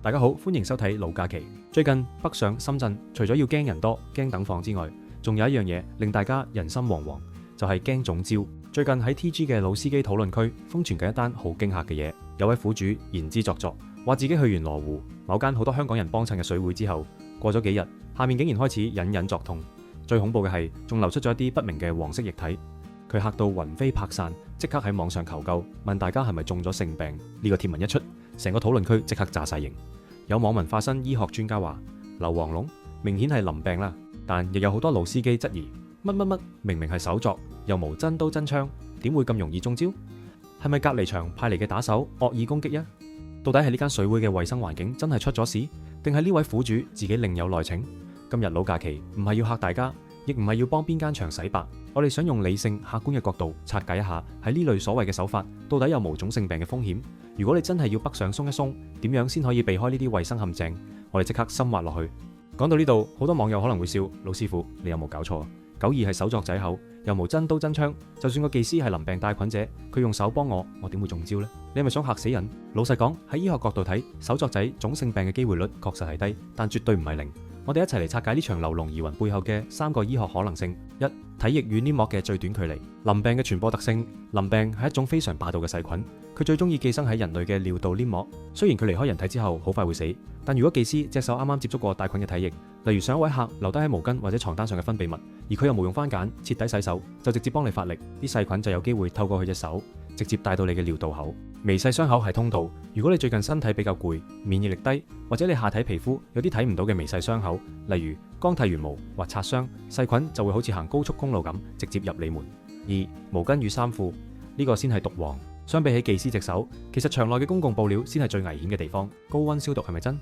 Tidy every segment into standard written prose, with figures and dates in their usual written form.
大家好，歡迎收睇老假期。最近北上深圳，除咗要驚人多、驚等房之外，仲有一樣嘢令大家人心惶惶，就係驚中招。最近喺 TG 嘅老司機討論區瘋傳緊一單好驚嚇嘅嘢，有位苦主言之鑿鑿，話自己去完羅湖某間好多香港人幫襯嘅水會之後，過咗幾日，下面竟然開始隱隱作痛。最恐怖嘅係，仲流出咗一啲不明嘅黃色液體。佢嚇到魂飛魄散，即刻喺網上求救，問大家係咪中咗性病。呢個貼文一出，成個討論區即刻炸晒型。有網民化身醫學專家話：硫磺龍明顯係淋病啦，但亦有好多老司機質疑乜明明係手作，又無真刀真槍，點會咁容易中招？係咪隔離場派嚟嘅打手惡意攻擊呀？到底係呢間水會嘅衛生環境真係出咗事，定係呢位苦主自己另有內情？今日老假期唔係要嚇大家，亦唔係要幫邊間場洗白，我哋想用理性客觀嘅角度拆解一下喺呢類所謂嘅手法到底有無種性病嘅風險。如果你真係要北上鬆一鬆，點樣先可以避開呢啲衛生陷阱？我哋即刻深挖落去。講到呢度，好多網友可能會笑：老師傅，你有冇搞錯啊？九二係手作仔口，又無真刀真槍，就算個技師係淋病帶菌者，佢用手幫我點會中招呢？你係咪想嚇死人？老實講，喺醫學角度睇，手作仔種性病嘅機會率確實係低，但絕對唔係零。我哋一齊嚟拆解呢場流龍疑雲背後嘅3個醫學可能性。一、體液與黏膜嘅最短距離。淋病嘅傳播特性，淋病係一種非常霸道嘅細菌，佢最中意寄生喺人類嘅尿道黏膜。雖然佢離開人體之後好快會死，但如果技師隻手啱啱接觸過帶菌嘅體液，例如上一位客留低喺毛巾或者床單上嘅分泌物，而佢又冇用番梘徹底洗手，就直接幫你發力，啲細菌就有機會透過佢隻手直接帶到你嘅尿道口。微細傷口係通道，如果你最近身體比較攰、免疫力低，或者你下體皮膚有啲睇唔到嘅微細傷口，例如剛剃完毛或擦傷，細菌就會好似行高速公路咁直接入你門。二、毛巾與衫褲，呢個先係毒王。相比起技師隻手，其實場內嘅公共布料先係最危險嘅地方。高溫消毒係咪真？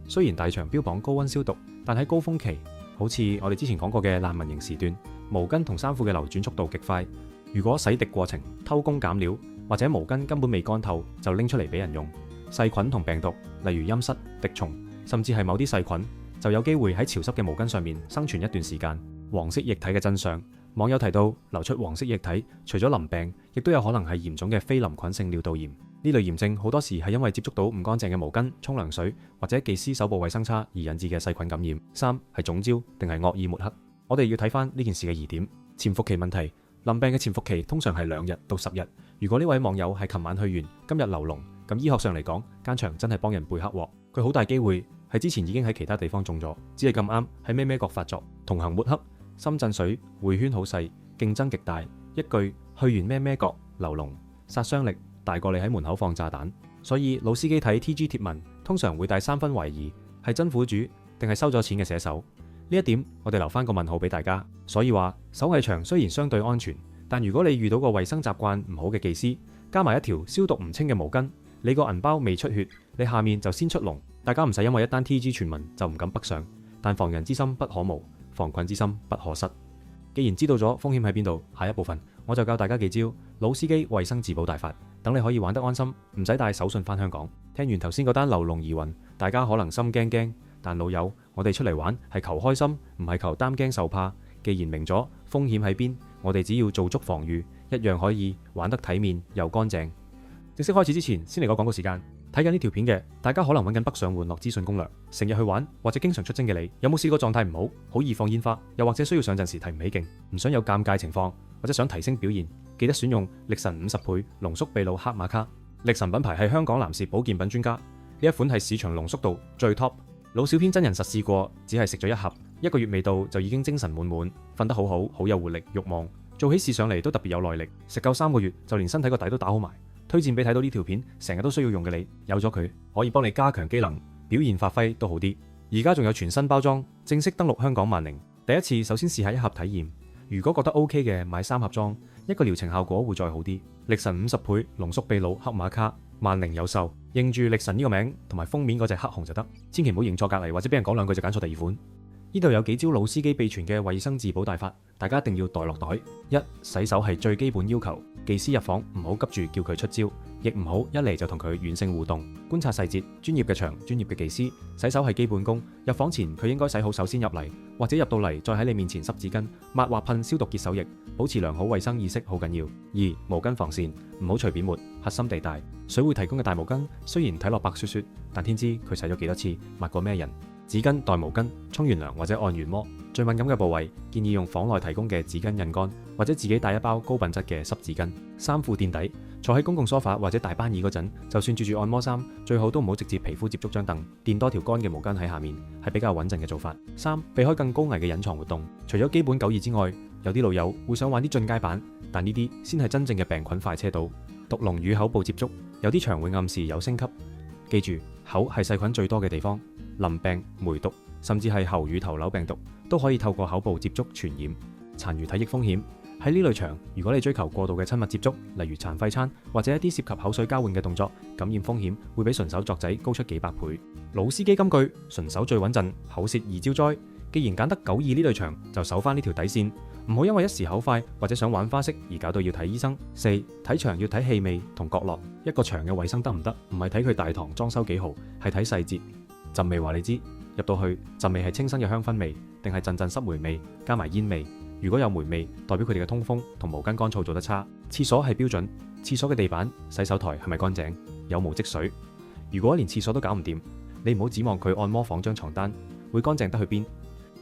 雖然大場標榜高溫消毒，但喺高峰期，好似我哋之前講過嘅難民營時段，毛巾同衫褲嘅流轉速度極快。如果洗滌過程偷工減料，或者毛巾根本未乾透就拎出嚟俾人用，細菌同病毒，例如陰蝨、滴蟲，甚至係某啲細菌，就有機會喺潮濕嘅毛巾上面生存一段時間。黃色液體嘅真相，網友提到流出黃色液體，除咗淋病，亦都有可能係嚴重嘅非淋菌性尿道炎。呢類炎症好多時係因為接觸到唔乾淨嘅毛巾、沖涼水或者技師手部衛生差而引致嘅細菌感染。三、係中招定係惡意抹黑？我哋要睇翻呢件事嘅疑點。潛伏期問題，淋病嘅潛伏期通常係2日到10日。如果呢位網友係琴晚去完，今日流膿，咁醫學上嚟講，間場真係幫人背黑鑊。佢好大機會係之前已經喺其他地方中咗，只係咁啱喺咩角發作。同行抹黑，深圳水回圈好細，競爭極大，一句去完咩角流膿，殺傷力大過你喺門口放炸彈。所以老司機睇 TG 貼文，通常會帶3分懷疑，係真苦主定係收咗錢嘅寫手。呢一點我哋留翻個問號俾大家。所以話手藝場雖然相對安全，但如果你遇到個衛生習慣唔好嘅技師，加埋一條消毒唔清嘅毛巾，你個銀包未出血，你下面就先出籠。大家唔使因為一單 TG 傳聞就唔敢北上，但防人之心不可無，防菌之心不可失。既然知道咗風險喺邊度，下一部分我就教大家幾招老司機衛生自保大法，等你可以玩得安心，唔使帶手信返香港。聽完頭先嗰單流龍疑雲，大家可能心驚驚，但老友，我哋出嚟玩係求開心，唔係求擔驚受怕。既然明咗風險喺邊，我哋只要做足防禦，一樣可以玩得體面又乾淨。正式開始之前，先嚟個廣告時間。睇緊呢條片嘅大家可能揾緊北上玩樂資訊攻略，成日去玩或者經常出征嘅你，有冇試過狀態唔好，好易放煙花，又或者需要上陣時提唔起勁，唔想有尷尬情況，或者想提升表現，記得選用力神50倍濃縮秘魯黑馬卡。力神品牌係香港男士保健品專家，呢一款係市場濃縮度最 top。老小編真人實試過，只係食咗1盒，1個月未到就已經精神滿滿，瞓得好好，好有活力慾望，做起事上嚟都特別有耐力。食夠3個月就連身體個底都打好埋。推薦俾睇到呢條片成日都需要用嘅你，有咗佢可以幫你加強機能，表現發揮都好啲。而家仲有全新包裝，正式登陸香港萬寧。第一次首先試下1盒體驗，如果覺得 OK 嘅，買3盒裝，1個療程效果會再好啲。力神50倍濃縮秘魯黑馬卡，萬寧有售，認住力神呢個名同埋封面嗰隻黑熊就得，千祈唔好認錯隔離或者俾人講兩句就揀錯第二款。呢度有幾招老司機秘傳嘅衛生自保大法，大家一定要袋落袋。一、洗手係最基本要求，技師入房唔好急住叫佢出招，亦唔好一嚟就同佢軟性互動，觀察細節。專業嘅場，專業嘅技師，洗手係基本功。入房前佢應該洗好手先入嚟，或者入到嚟再喺你面前濕紙巾，抹或噴消毒潔手液，保持良好衛生意識好緊要。二、毛巾防線唔好隨便抹，核心地帶。水會提供嘅大毛巾雖然睇落白雪雪，但天知佢洗咗幾多次，抹過咩人。紙巾代毛巾，沖完涼或者按完摩，最敏感嘅部位建議用房內提供嘅紙巾印乾，或者自己帶一包高品質嘅濕紙巾。衫褲墊底，坐喺公共梳化或者大班椅嗰陣，就算着住按摩衫，最好都唔好直接皮膚接觸張凳，墊多條乾嘅毛巾喺下面，係比較穩陣嘅做法。三、避開更高危嘅隱藏活動，除咗基本9二之外，有啲老友會想玩啲進階版，但呢啲先係真正嘅病菌快車道。毒龍與口部接觸，有啲場會暗示有升級，記住口係細菌最多嘅地方。淋病、梅毒，甚至係喉乳頭瘤病毒，都可以透過口部接觸傳染。殘餘體液風險，喺呢類場，如果你追求過度嘅親密接觸，例如殘廢餐或者一啲涉及口水交換嘅動作，感染風險會比純手作仔高出幾百倍。老司機金句：純手最穩陣，口舌易招災。既然揀得9二呢類場，就守翻呢條底線，唔好因為一時口快或者想玩花式而搞到要睇醫生。四、睇場要睇氣味同角落，一個場嘅衛生得唔得，唔係睇佢大堂裝修幾豪，係睇細節。陣味話你知，入到去陣味係清新嘅香薰味，定係陣陣濕霉味加埋煙味？如果有霉味，代表佢哋嘅通風同毛巾乾燥做得差。廁所係標準，廁所嘅地板、洗手台係咪乾淨，有冇積水？如果連廁所都搞唔掂，你唔好指望佢按摩房張床單會乾淨得去邊。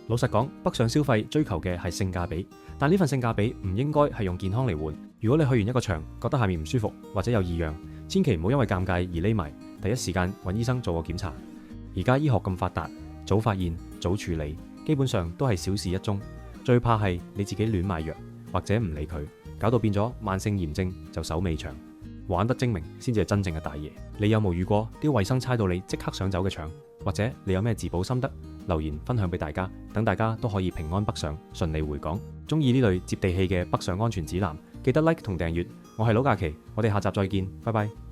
老實講，北上消費追求嘅係性價比，但呢份性價比唔應該係用健康嚟換。如果你去完一個場覺得下面唔舒服或者有異樣，千祈唔好因為尷尬而匿埋，第一時間揾醫生做個檢查。而家醫學咁發達，早發現早處理，基本上都係小事一宗。最怕係你自己亂買藥或者唔理佢，搞到變咗慢性炎症就手尾長。玩得精明先至係真正嘅大爺。你有冇遇過啲衛生差到你即刻想走嘅場？或者你有咩自保心得？留言分享俾大家，等大家都可以平安北上，順利回港。中意呢類接地氣嘅北上安全指南，記得 like 同訂閱。我係老假期，我哋下集再見，拜拜。